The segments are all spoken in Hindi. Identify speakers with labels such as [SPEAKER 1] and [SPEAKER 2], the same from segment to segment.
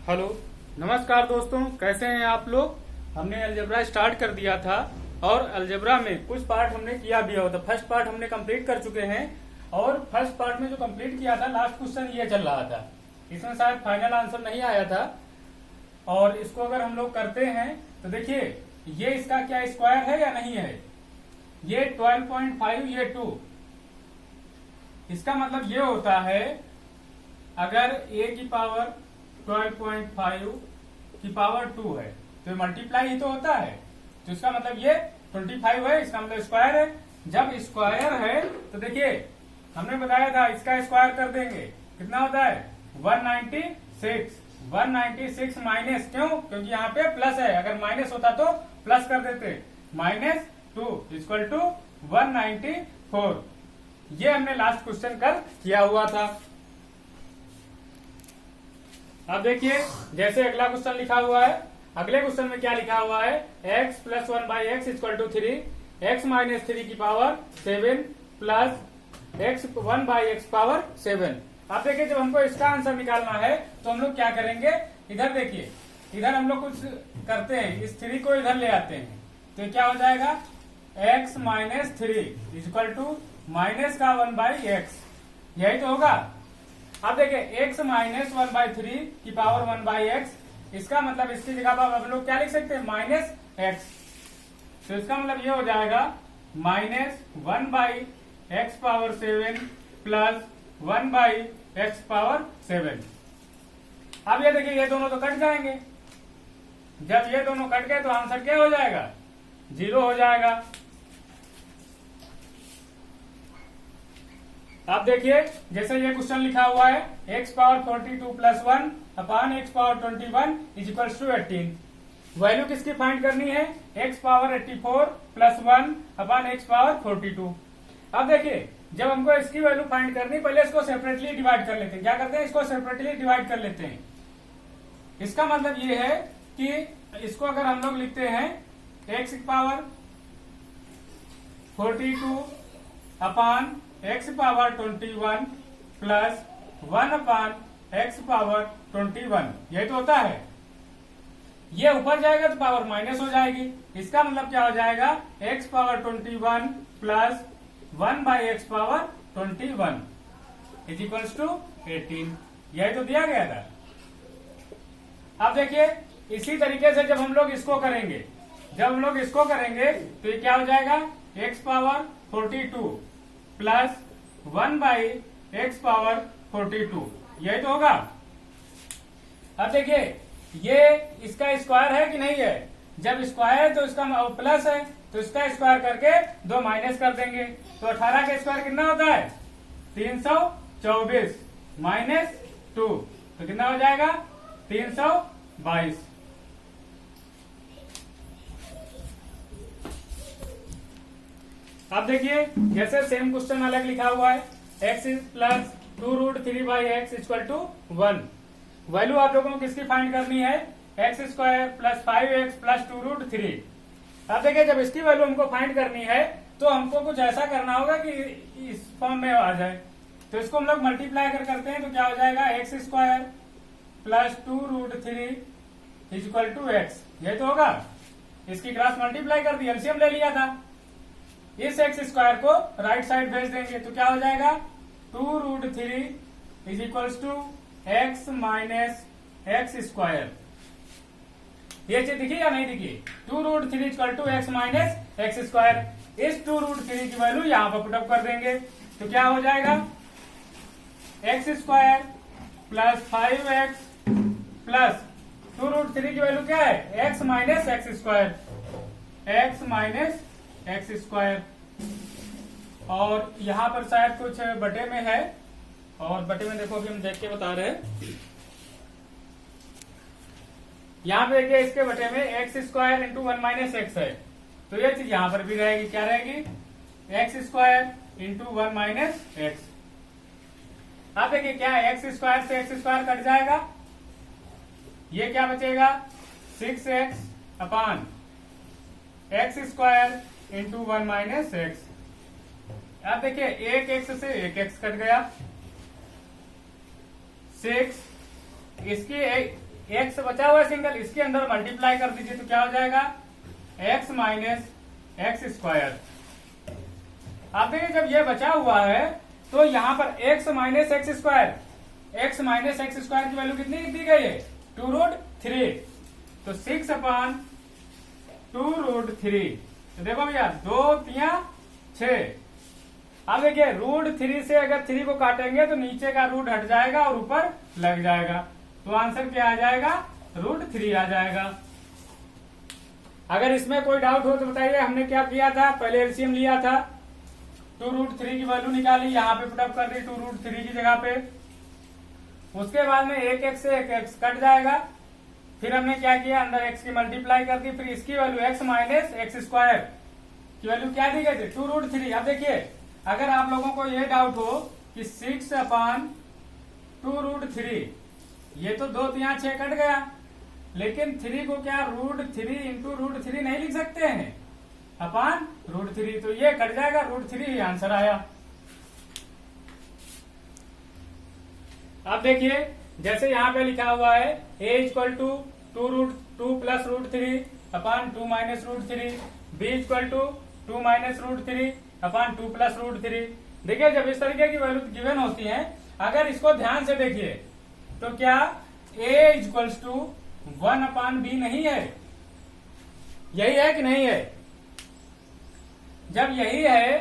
[SPEAKER 1] हेलो, नमस्कार दोस्तों, कैसे हैं आप लोग। हमने अलजेब्रा स्टार्ट कर दिया था और अलजेब्रा में कुछ पार्ट हमने किया भी होता। फर्स्ट पार्ट हमने कंप्लीट कर चुके हैं और फर्स्ट पार्ट में जो कंप्लीट किया था लास्ट क्वेश्चन ये चल रहा था। इसमें शायद फाइनल आंसर नहीं आया था और इसको अगर हम लोग करते हैं तो देखिए ये इसका क्या स्क्वायर है या नहीं है। ये 12.5 ये 2, इसका मतलब ये होता है अगर a की पावर 12.5 की पावर 2 है तो मल्टीप्लाई ही तो होता है, तो इसका मतलब ये 25 है, इसका मतलब स्क्वायर है। जब स्क्वायर है तो देखिए हमने बताया था इसका स्क्वायर कर देंगे, कितना होता है 196 माइनस, क्यों, क्योंकि यहाँ पे प्लस है, अगर माइनस होता तो प्लस कर देते, -2 इक्वल टू 194। ये हमने लास्ट क्वेश्चन कल किया हुआ था। अब देखिए जैसे अगला क्वेश्चन लिखा हुआ है, अगले क्वेश्चन में क्या लिखा हुआ है, x plus 1/x equal to 3, x minus 3 की power 7 plus x 1/x power 7। अब देखिए जब हमको इसका आंसर निकालना है तो हम लोग क्या करेंगे, इधर देखिए, इधर हम लोग कुछ करते हैं, इस 3 को इधर ले आते हैं तो क्या हो जाएगा x minus 3 equal to minus का 1/x, यही तो होगा। अब देखिए x माइनस 1/3 की पावर 1/x, इसका मतलब इसकी जगह पर हम लोग क्या लिख सकते हैं -x, तो इसका मतलब ये हो जाएगा -1/x power 7 plus 1/x power 7। अब ये देखिए ये दोनों तो कट जाएंगे, जब ये दोनों कट गए तो आंसर क्या हो जाएगा 0 हो जाएगा। अब देखिए जैसे ये क्वेश्चन लिखा हुआ है x power 42 plus 1 upon x power 21 is equals to 18। Value किसकी फाइंड करनी है, x power 84 plus 1 upon x power 42। अब देखिए जब हमको इसकी वैल्यू फाइंड करनी, पहले इसको सेपरेटली डिवाइड कर लेते हैं। क्या करते हैं, इसको सेपरेटली डिवाइड कर लेते हैं। इसका मतलब ये है कि इसको अगर हम लोग लिखते हैं x पावर 42 अपान x power 21 plus 1 upon x power 21, यही तो होता है। ये ऊपर जाएगा तो पावर माइनस हो जाएगी, इसका मतलब क्या हो जाएगा x power 21 plus 1/x power 21 is equals to 18, यही तो दिया गया था। अब देखिए इसी तरीके से जब हम लोग इसको करेंगे, तो ये क्या हो जाएगा x power 42 plus 1/x power 42, यही तो होगा। अब देखिए ये इसका स्क्वायर है कि नहीं है, जब स्क्वायर है तो इसका प्लस है तो इसका स्क्वायर करके 2 माइनस कर देंगे, तो 18 का स्क्वायर कितना होता है 324 माइनस 2, तो कितना हो जाएगा 322। अब देखिए जैसे सेम क्वेश्चन अलग लिखा हुआ है x plus 2√3/x equal to 1। Value आप लोगों को किसकी फाइंड करनी है, x square plus 5x plus 2√3। अब देखिए जब इसकी वैल्यू हमको फाइंड करनी है तो हमको कुछ ऐसा करना होगा कि इस फॉर्म में आ जाए, तो इसको हम लोग मल्टीप्लाई करते हैं तो क्या हो जाएगा x square plus 2√3 equal to x, यही तो होगा। इसकी क्रॉस मल्टीप्लाई कर दी, एलसीएम ले लिया था, इस x स्क्वायर को राइट साइड भेज देंगे तो क्या हो जाएगा 2√3 is equals to x minus x square. ये चीज दिखी या नहीं दिखी, 2√3 equal to x minus x square. इस 2√3 की वैल्यू यहाँ पर पुटअप कर देंगे तो क्या हो जाएगा x square plus 5x plus 2√3 की वैल्यू क्या है x minus x square, x minus x square. और यहाँ पर शायद कुछ बटे में है, और बटे में देखो अभी हम देख के बता रहे हैं। यहाँ पे देखिए इसके बटे में x square into 1 minus x है, तो ये चीज यहाँ पर भी रहेगी, क्या रहेगी x square into 1 minus x. आप देखिए क्या है, एक्स स्क्वायर से एक्स स्क्वायर कट जाएगा, ये क्या बचेगा 6x upon x square into 1 minus x. अब देखिए एक एक्स से एक एक्स कट गया, 6 इसकी एक्स बचा हुआ है सिंगल, इसके अंदर मल्टीप्लाई कर दीजिए तो क्या हो जाएगा एक्स माइनस एक्स स्क्वायर। आप देखिए जब ये बचा हुआ है तो यहाँ पर x minus x square, x minus x square की वैल्यू कितनी दी गई है 2√3, तो 6/2√3। तो देखो भैया 2 3 6। अब देखिए √3 से अगर 3 को काटेंगे तो नीचे का रूट हट जाएगा और ऊपर लग जाएगा, तो आंसर क्या आ जाएगा √3 आ जाएगा। अगर इसमें कोई डाउट हो तो बताइए। हमने क्या किया था, पहले एलसीएम लिया था, 2√3 की वैल्यू निकाली, यहाँ पे पुटअप कर दी 2√3 की जगह पे। उसके बाद में एक एक्स से एक एक्स कट जाएगा, फिर हमने क्या किया अंदर एक्स की मल्टीप्लाई कर दी, फिर इसकी value x minus x square की वैल्यू क्या दी गई थी 2√3। अब देखिए अगर आप लोगों को ये डाउट हो कि 6/2√3, ये तो 2 3 6 कट गया, लेकिन 3 को क्या √3 इंटू √3 नहीं लिख सकते हैं अपान √3, तो ये कट जाएगा, √3 ही आंसर आया। अब देखिए जैसे यहाँ पे लिखा हुआ है a equal to 2 plus √3 upon 2 minus √3, b equal to 2 minus √3 upon 2 plus √3। देखिए जब इस तरीके की वैल्यू गिवन होती है, अगर इसको ध्यान से देखिए तो क्या a इक्वल्स टू 1/b नहीं है, यही है कि नहीं है? जब यही है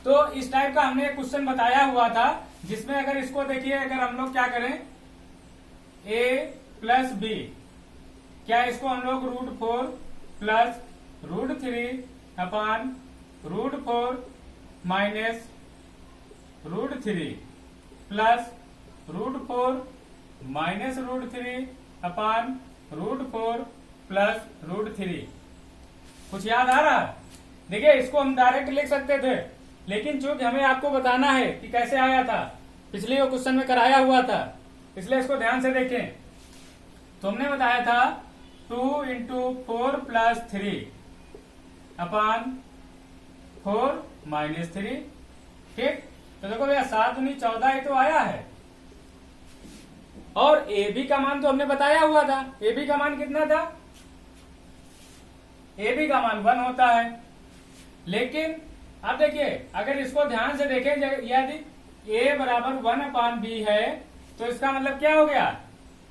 [SPEAKER 1] तो इस टाइप का हमने एक क्वेश्चन बताया हुआ था, जिसमें अगर इसको देखिए, अगर हम लोग क्या करें a प्लस b, क्या इसको हम लोग √4 प्लस √3 अपान √4 माइनस √3 प्लस √4 माइनस √3 अपान √4 प्लस √3, कुछ याद आ रहा? देखिए इसको हम डायरेक्ट लिख सकते थे, लेकिन चूंकि हमें आपको बताना है कि कैसे आया था, पिछले वो क्वेश्चन में कराया हुआ था, इसलिए इसको ध्यान से देखें। तो हमने बताया था 2 इंटू 4 प्लस 3 अपान 4 माइनस 3, ठीक। तो देखो भैया 7 दूनी 14 ही तो आया है, और ए बी का मान तो हमने बताया हुआ था, ए बी का मान कितना था, ए बी का मान 1 होता है। लेकिन अब देखिए अगर इसको ध्यान से देखें, यदि a बराबर 1/b है तो इसका मतलब क्या हो गया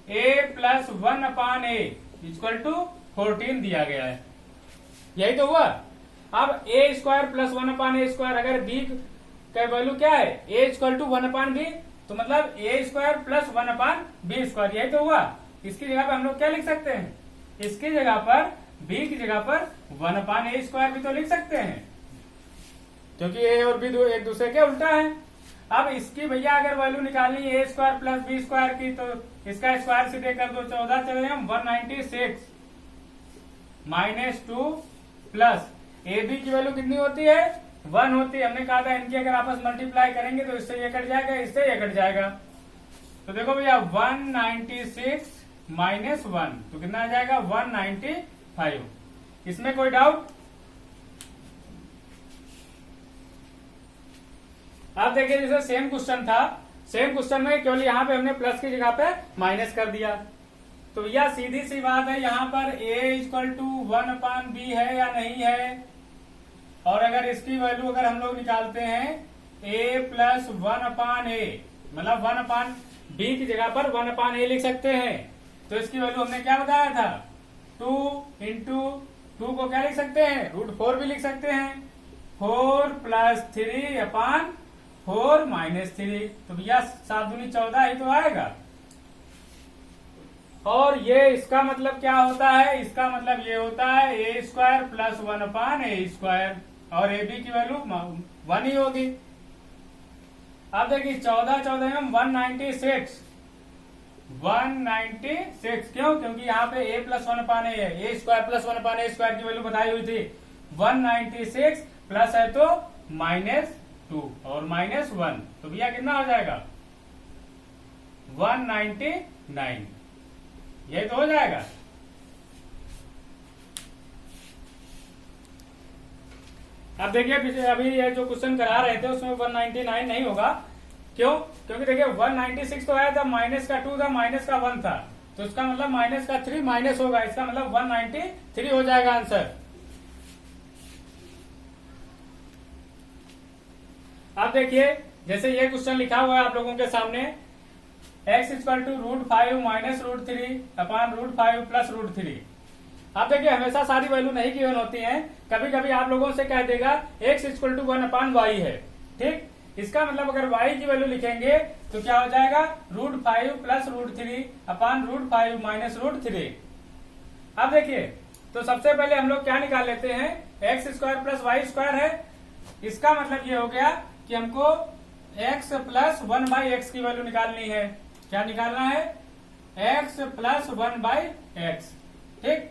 [SPEAKER 1] a plus 1/a equal to 14 दिया गया है, यही तो हुआ। अब a square plus 1/a square, अगर b का वैल्यू क्या है a इक्वल टू 1/b, तो मतलब a square plus 1/b square, यही तो हुआ। इसकी जगह पर हम लोग क्या लिख सकते हैं, इसकी जगह पर b की जगह पर 1/a स्क्वायर भी तो लिख सकते हैं, क्योंकि a और b एक दूसरे के उल्टा है। अब इसकी भैया अगर वैल्यू निकालनी है a square plus b square की, तो इसका स्क्वायर सीधे कर दो, 14 चले हम 196 माइनस 2 प्लस ए बी की वैल्यू कितनी होती है 1 होती है। हमने कहा था इनकी अगर आपस मल्टीप्लाई करेंगे तो इससे ये कट जाएगा, इससे ये कट जाएगा। तो देखो भैया 196 माइनस 1 तो कितना आ जाएगा 195। इसमें कोई डाउट? आप देखिए जैसे सेम क्वेश्चन था, सेम क्वेश्चन में केवल यहाँ पे हमने प्लस की जगह पे माइनस कर दिया। तो यह सीधी सी बात है, यहाँ पर a इक्वल टू 1/b है या नहीं है, और अगर इसकी वैल्यू अगर हम लोग निकालते हैं a प्लस 1/a, मतलब 1/b की जगह पर 1/a लिख सकते हैं। तो इसकी वैल्यू हमने क्या बताया था 2 इंटू 2 को क्या लिख सकते हैं √4 भी लिख सकते हैं, 4 प्लस 3/4 माइनस 3। तो भैया 7 दूनी 14 ही तो आएगा। और ये इसका मतलब क्या होता है, इसका मतलब ये होता है a square plus 1/a square, और ए बी की वैल्यू 1 ही होगी। अब देखिए 14 में 196 क्यों? क्योंकि यहाँ पे a प्लस 1/a है, a square plus 1/a square की वैल्यू बताई हुई थी 196 प्लस है तो -2 और -1, तो भैया कितना हो जाएगा 199, यही तो हो जाएगा। अब देखिए अभी ये जो क्वेश्चन करा रहे थे उसमें 199 नहीं होगा, क्यों? क्योंकि देखिए 196 तो आया था, माइनस का 2 था, माइनस का 1 था, तो इसका मतलब माइनस का 3 माइनस होगा, इसका मतलब 193 हो जाएगा आंसर। अब देखिए जैसे ये क्वेश्चन लिखा हुआ है आप लोगों के सामने, x equal to √5 minus √3 upon √5 plus √3। आप देखिए हमेशा सारी वैल्यू नहीं गिवन होती हैं, कभी कभी आप लोगों से कह देगा x equal to 1 upon y है, ठीक। इसका मतलब अगर y की वैल्यू लिखेंगे तो क्या हो जाएगा √5 प्लस √3 अपॉन √5 माइनस √3। अब देखिए तो सबसे पहले हम लोग क्या निकाल लेते हैं, x square plus y square है, इसका मतलब ये हो गया कि हमको x प्लस 1/x की वैल्यू निकालनी है। क्या निकालना है, x प्लस 1/x, ठीक,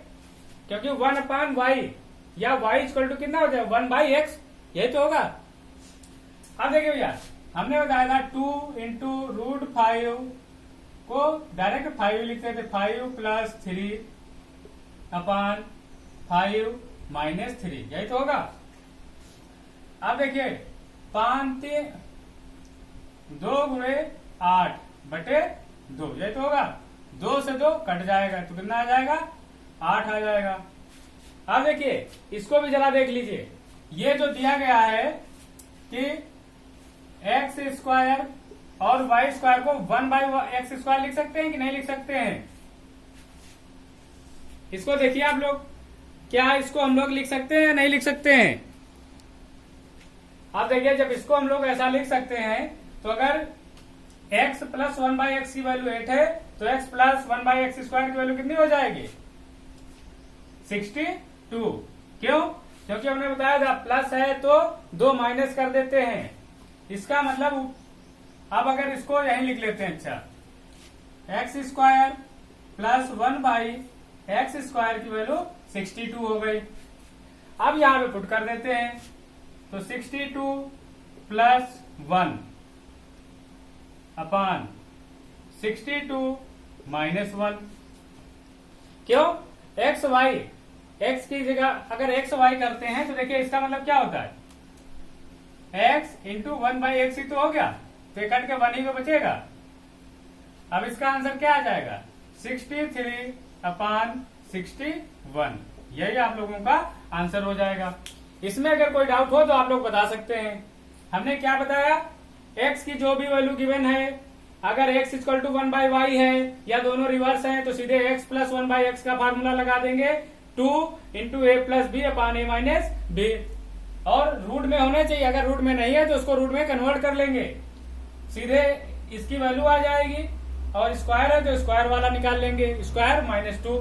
[SPEAKER 1] क्योंकि 1 अपॉन वाई या y इक्वल टू कितना हो जाए 1/x, यही तो होगा। अब देखिए भैया हमने बताया था 2 इंटू √5 को डायरेक्ट 5 लिखते थे, 5 प्लस 3 अपॉन 5 माइनस 3, यही तो होगा। अब देखिए 2 गुणे 8 बटे 2, यही तो होगा। 2 से 2 कट जाएगा तो कितना आ जाएगा 8 आ जाएगा। अब देखिए इसको भी जरा देख लीजिए, ये जो दिया गया है कि एक्स स्क्वायर और वाई स्क्वायर को 1/x स्क्वायर लिख सकते हैं कि नहीं लिख सकते हैं, इसको देखिए आप लोग, क्या इसको हम लोग लिख सकते हैं या नहीं लिख सकते हैं। अब देखिए जब इसको हम लोग ऐसा लिख सकते हैं तो अगर x प्लस 1/x की वैल्यू 8 है तो x प्लस 1/x स्क्वायर की वैल्यू कितनी हो जाएगी 62। क्यों, क्योंकि हमने बताया था प्लस है तो 2 माइनस कर देते हैं, इसका मतलब अब अगर इसको यहीं लिख लेते हैं, अच्छा x square plus 1/x square की वैल्यू 62 हो गई। अब यहां पे पुट कर देते हैं तो 62 प्लस 1 अपॉन 62 माइनस 1। क्यों, एक्स वाई, एक्स की जगह अगर एक्स वाई करते हैं तो देखिए इसका मतलब क्या होता है, x इंटू 1/x ही तो हो गया, तो कट के 1 ही में बचेगा। अब इसका आंसर क्या आ जाएगा 63 अपॉन 61, यही आप लोगों का आंसर हो जाएगा। इसमें अगर कोई डाउट हो तो आप लोग बता सकते हैं। हमने क्या बताया, x की जो भी वैल्यू गिवन है, अगर x इक्वल टू 1/y है या दोनों रिवर्स हैं तो सीधे x प्लस 1/x का फार्मूला लगा देंगे, 2 इंटू ए प्लस बी अपॉन ए माइनस बी, और रूट में होने चाहिए, अगर रूट में नहीं है तो उसको रूट में कन्वर्ट कर लेंगे, सीधे इसकी वैल्यू आ जाएगी, और स्क्वायर है तो स्क्वायर वाला निकाल लेंगे, स्क्वायर माइनस 2।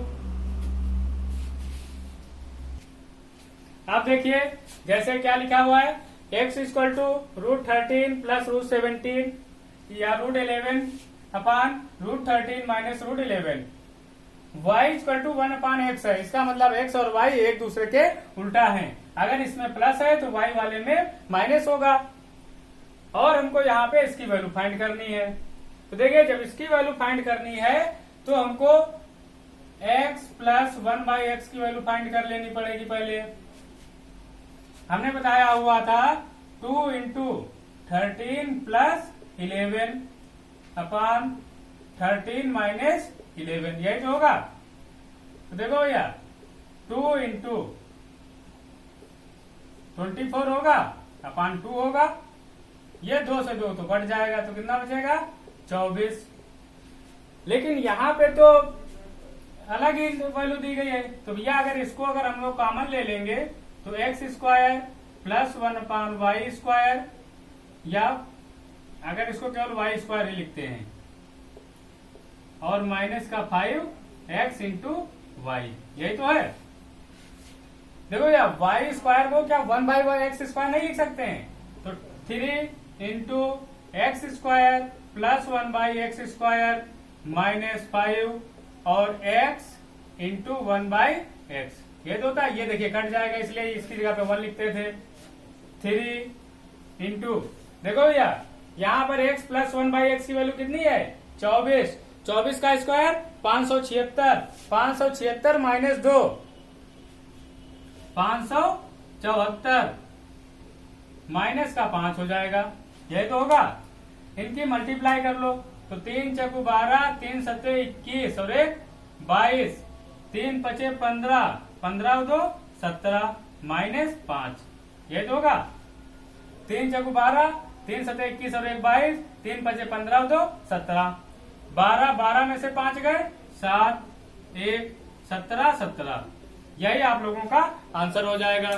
[SPEAKER 1] अब देखिए जैसे क्या लिखा हुआ है, x इक्वल टू √13 प्लस √17 या √11 upon √13 minus √11, y equal to 1 upon x है, इसका मतलब x और y एक दूसरे के उल्टा हैं, अगर इसमें प्लस है तो y वाले में माइनस होगा, और हमको यहाँ पे इसकी वैल्यू फाइंड करनी है। तो देखिए जब इसकी वैल्यू फाइंड करनी है तो हमको x प्लस 1/x की वैल्यू फाइंड कर लेनी पड़ेगी। पहले हमने बताया हुआ था 2 इंटू 13 प्लस 11 अपॉन 13 माइनस 11, यही तो होगा। तो देखो भैया 2 इंटू 24 होगा अपॉन 2 होगा, ये 2 से 2 तो कट जाएगा, तो कितना बचेगा 24। लेकिन यहाँ पे तो अलग ही वैल्यू दी गई है, तो भैया अगर इसको अगर हम लोग कॉमन ले लेंगे तो x square plus 1 upon y square, या अगर इसको केवल वाई स्क्वायर ही लिखते हैं, और माइनस का 5x इंटू वाई, यही तो है। देखो यार वाई स्क्वायर को क्या 1/x स्क्वायर नहीं लिख सकते हैं, तो 3 into x square plus 1/x square minus 5 और x इंटू 1/x, ये तो होता है, ये देखिए कट जाएगा, इसलिए इसकी जगह पे 1 लिखते थे। 3 इंटू, देखो भैया यहाँ पर x प्लस 1/x की वैल्यू कितनी है 24, 24 का स्क्वायर 576, 576 माइनस 2 574, माइनस का 5 हो जाएगा, यही तो होगा। इनकी मल्टीप्लाई कर लो, तो 3 चौकू 12, 3 सत्ते 21 और 1 22, 3 पचे 15, 15 2 17 -5, ये तो होगा। 3 चौकू 12, 3 सत्ते 21 और 1 22, 3 पचे 15 2 17, 12 12 में से 5 गए 7, 1 17 17, यही आप लोगों का आंसर हो जाएगा।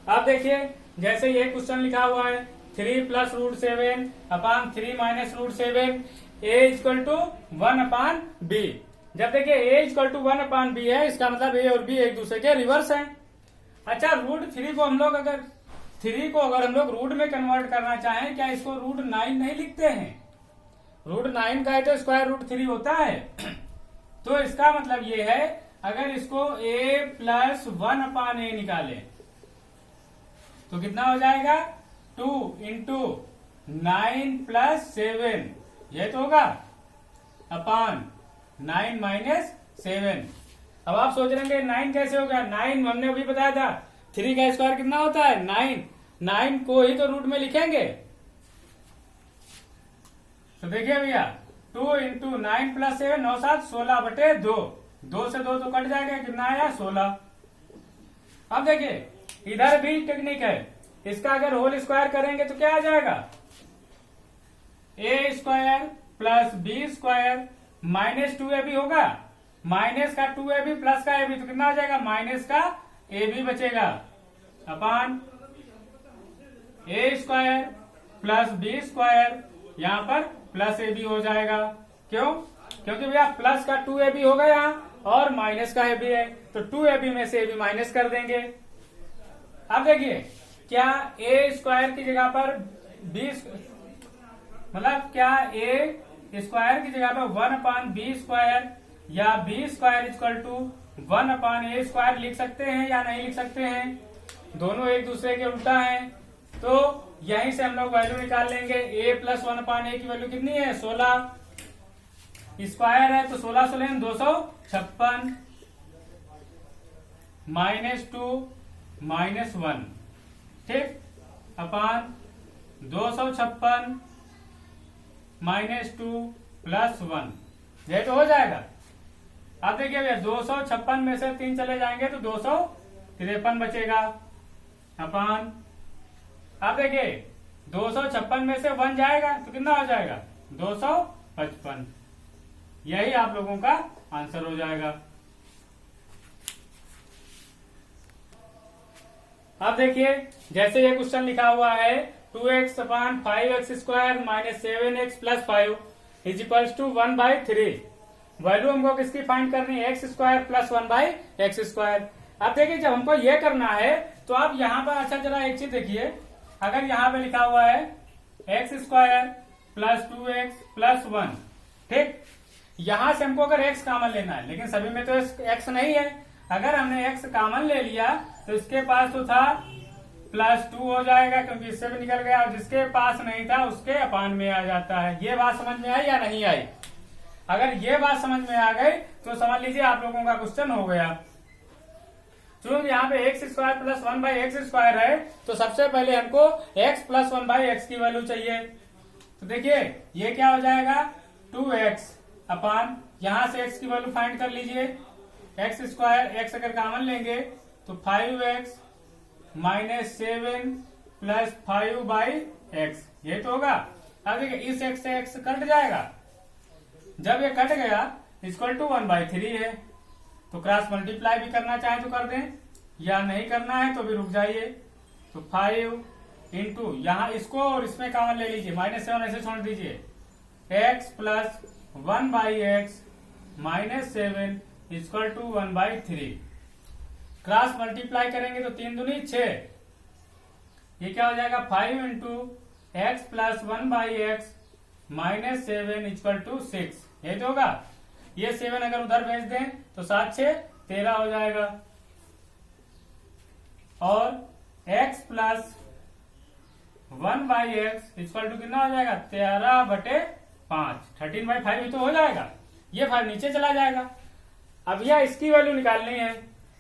[SPEAKER 1] अब देखिए जैसे ये क्वेश्चन लिखा हुआ है 3 + √7 अपान 3 - √7 a = 1/b। जब देखिए a = 1/b है, इसका मतलब a और b एक दूसरे के रिवर्स हैं। अच्छा, √3 को हम लोग अगर 3 को अगर हम लोग रूट में कन्वर्ट करना चाहें, क्या इसको √9 नहीं लिखते हैं? √9 का है तो स्क्वायर √3 होता है। तो इसका मतलब ये है अगर इसको a + 1/a निकालें तो कितना हो जाएगा 2 × 9 + 7, ये तो होगा अपान 9 - 7। अब आप सोच रहे हैं 9 कैसे होगा? 9 हमने अभी बताया था 3 का स्क्वायर कितना होता है 9, 9 को ही तो रूट में लिखेंगे। तो देखिए भैया 2 × 9 + 7 9 7 16/2, 2 से 2 तो कट जाएगा, कितना आया 16। अब देखिए इधर भी टेक्निक है, इसका अगर होल स्क्वायर करेंगे तो क्या आ जाएगा a² + b² -2ab होगा, माइनस का 2ab प्लस का ab, तो कितना आ जाएगा माइनस का ab बचेगा अपान a² + b², यहाँ पर प्लस ab हो जाएगा। क्यों? क्योंकि भैया प्लस का 2ab होगा यहाँ और माइनस का ab है, तो 2ab में से ab माइनस कर देंगे। अब देखिए क्या a² की जगह पर b, मतलब क्या a² की जगह पर 1/b² या b² = 1/a² लिख सकते हैं या नहीं लिख सकते हैं? दोनों एक दूसरे के उल्टा हैं, तो यहीं से हम लोग वैल्यू निकाल लेंगे। a + 1/a की वैल्यू कितनी है 16, स्क्वायर है तो 16 16 256 -2 -1, ठीक, अपान 256 -2 + 1, ये तो हो जाएगा। अब देखिए भैया 256 में से 3 चले जाएंगे तो 253 बचेगा अपान, अब देखिए 256 में से 1 जाएगा तो कितना हो जाएगा 255, यही आप लोगों का आंसर हो जाएगा। अब देखिए जैसे ये क्वेश्चन लिखा हुआ है 2x अपान 5x² - 7x + 5 = 1/3। वैल्यू हमको किसकी फाइंड करनी है x² + 1/x²। अब देखिए जब हमको ये करना है तो आप यहाँ पर अच्छा जरा एक चीज देखिए, अगर यहाँ पे लिखा हुआ है x² + 2x + 1, ठीक, यहां से हमको अगर x कॉमन लेना है, लेकिन सभी में तो x नहीं है। अगर हमने x कॉमन ले लिया तो इसके पास तो था +2 हो जाएगा क्योंकि इससे भी निकल गया, और जिसके पास नहीं था उसके अपान में आ जाता है। ये बात समझ में आई या नहीं आई? अगर ये बात समझ में आ गई तो समझ लीजिए आप लोगों का क्वेश्चन हो गया। चूंकि यहाँ पे x² + 1/x² है तो सबसे पहले हमको x + 1/x की वैल्यू चाहिए। तो देखिए ये क्या हो जाएगा 2x अपान, यहां से x की वैल्यू फाइंड कर लीजिए, x² x अगर कॉमन लेंगे तो 5x - 7 + 5/x, ये तो होगा। अब देखिए इस x से x कट जाएगा, जब ये कट गया = 1/3 है, तो क्रॉस मल्टीप्लाई भी करना चाहे तो कर दें या नहीं करना है तो भी रुक जाइए। तो 5 × यहाँ इसको और इसमें कॉमन ले लीजिए, -7 ऐसे छोड़ दीजिए, x + 1/x - 7 = 1/3। क्रॉस मल्टीप्लाई करेंगे तो 3 दूनी 6, ये क्या हो जाएगा 5 × x + 1/x - 7 = 6, ये तो होगा। ये 7 अगर उधर भेज दें तो 7 6 13 हो जाएगा, और x + 1/x = कितना हो जाएगा 13/5, 13/5 ही तो हो जाएगा। ये 5 नीचे चला जाएगा। अब यह इसकी वैल्यू निकालनी है।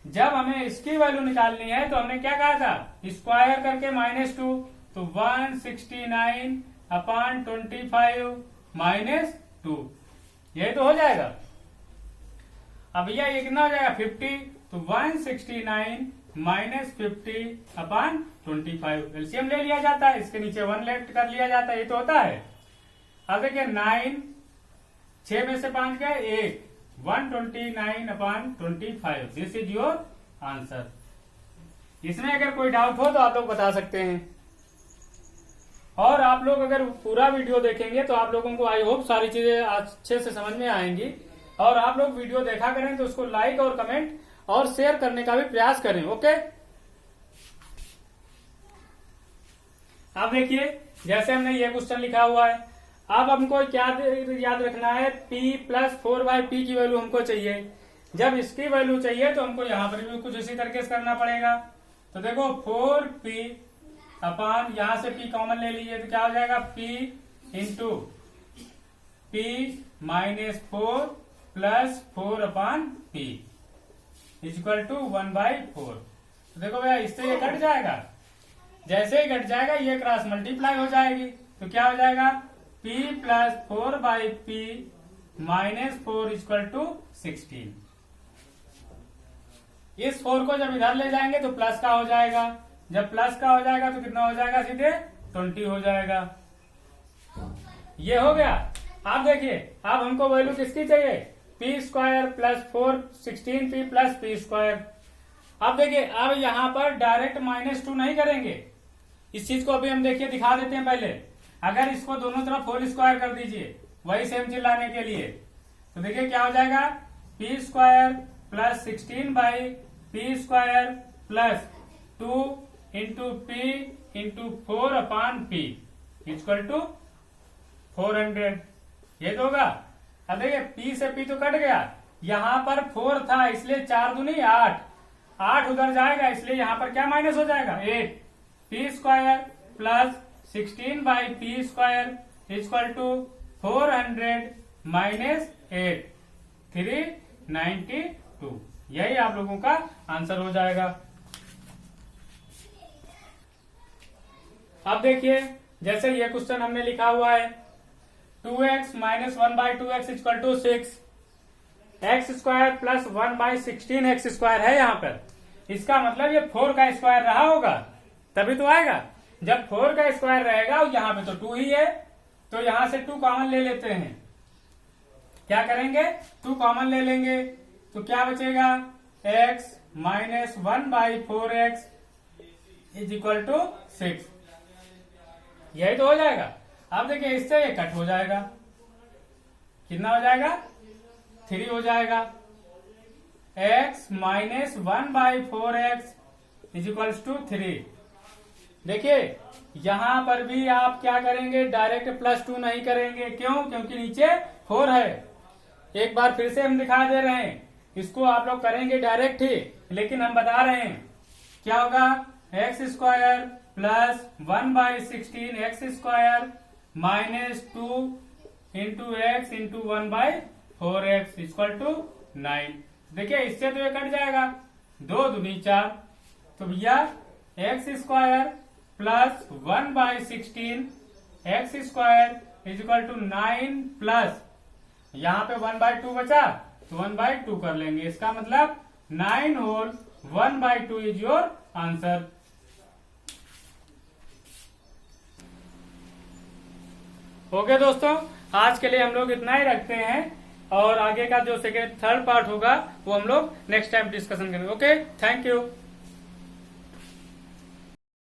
[SPEAKER 1] जब हमें इसकी वैल्यू निकालनी है तो हमने क्या कहा था, स्क्वायर करके -2, तो 169 अपॉन 25 माइनस 2, यही तो हो जाएगा। अब भैया ये कितना हो जाएगा 50, तो 169 माइनस 50 अपॉन 25, एलसीएम ले लिया जाता है, इसके नीचे 1 लेफ्ट कर लिया जाता है, ये तो होता है। अब देखिए 9, 6 में से 5 गए 1, 129 upon 25, this is your answer. इसमें अगर कोई डाउट हो तो आप लोग बता सकते हैं, और आप लोग अगर पूरा वीडियो देखेंगे तो आप लोगों को आई होप सारी चीजें अच्छे से समझ में आएंगी। और आप लोग वीडियो देखा करें तो उसको लाइक और कमेंट और शेयर करने का भी प्रयास करें। ओके, अब देखिए जैसे हमने ये क्वेश्चन लिखा हुआ है, अब हमको क्या याद रखना है, p प्लस 4/p की वैल्यू हमको चाहिए। जब इसकी वैल्यू चाहिए तो हमको यहाँ पर भी कुछ इसी तरीके से करना पड़ेगा। तो देखो 4p अपॉन, यहां से p कॉमन ले लीजिए तो क्या हो जाएगा, p into p minus 4 plus 4 upon p equal to 1/4। तो देखो भैया इससे ये कट जाएगा, जैसे ही कट जाएगा ये क्रॉस मल्टीप्लाई हो जाएगी, तो क्या हो जाएगा p plus 4/p minus 4 equal to 16। इस 4 को जब इधर ले जाएंगे तो प्लस का हो जाएगा, जब प्लस का हो जाएगा तो कितना हो जाएगा, सीधे 20 हो जाएगा। ये हो गया। आप देखिए अब हमको वैल्यू किसकी चाहिए, p square plus 4 16p plus p square. अब देखिए अब यहाँ पर डायरेक्ट -2 नहीं करेंगे, इस चीज को अभी हम देखिए दिखा देते हैं। पहले अगर इसको दोनों तरफ होल स्क्वायर कर दीजिए वही सेम चीज लाने के लिए, तो देखिए क्या हो जाएगा, p square plus 16/p square plus 2 into p into 4 upon p equal to 400, ये तो होगा। अब देखिए p से p तो कट गया, यहाँ पर 4 था इसलिए 4 दूनी 8, 8 उधर जाएगा इसलिए यहाँ पर क्या माइनस हो जाएगा 8, p square plus 16/p square equal to 400 minus 8, 392, यही आप लोगों का आंसर हो जाएगा। अब देखिए जैसे ये क्वेश्चन हमने लिखा हुआ है 2x minus 1/2x equal to 6, x square plus 1/16x square है यहाँ पर, इसका मतलब ये 4 का स्क्वायर रहा होगा तभी तो आएगा। जब 4 का स्क्वायर रहेगा और यहाँ पे तो 2 ही है, तो यहां से 2 कॉमन ले लेते हैं। क्या करेंगे, 2 कॉमन ले लेंगे तो क्या बचेगा, x minus 1/4x is equal to 6, यही तो हो जाएगा। अब देखिए इससे ये कट हो जाएगा, कितना हो जाएगा 3 हो जाएगा, x minus 1/4x is equal to 3। देखिए यहां पर भी आप क्या करेंगे, डायरेक्ट +2 नहीं करेंगे, क्यों, क्योंकि नीचे 4 है। एक बार फिर से हम दिखा दे रहे हैं, इसको आप लोग करेंगे डायरेक्ट ही, लेकिन हम बता रहे हैं क्या होगा, x square plus 1/16 square minus 2 into x into 1/4x equal to 9। देखिए इससे तो ये कट जाएगा, 2 दूनी 4, तो भैया x square plus 1/16 square is equal to 9 plus यहाँ पे 1/2 बचा तो 1/2 कर लेंगे, इसका मतलब 9 whole 1/2 is your answer. Okay दोस्तों, आज के लिए हम लोग इतना ही रखते हैं, और आगे का जो सेकेंड थर्ड पार्ट होगा वो हम लोग नेक्स्ट टाइम डिस्कशन करेंगे। Okay, thank you.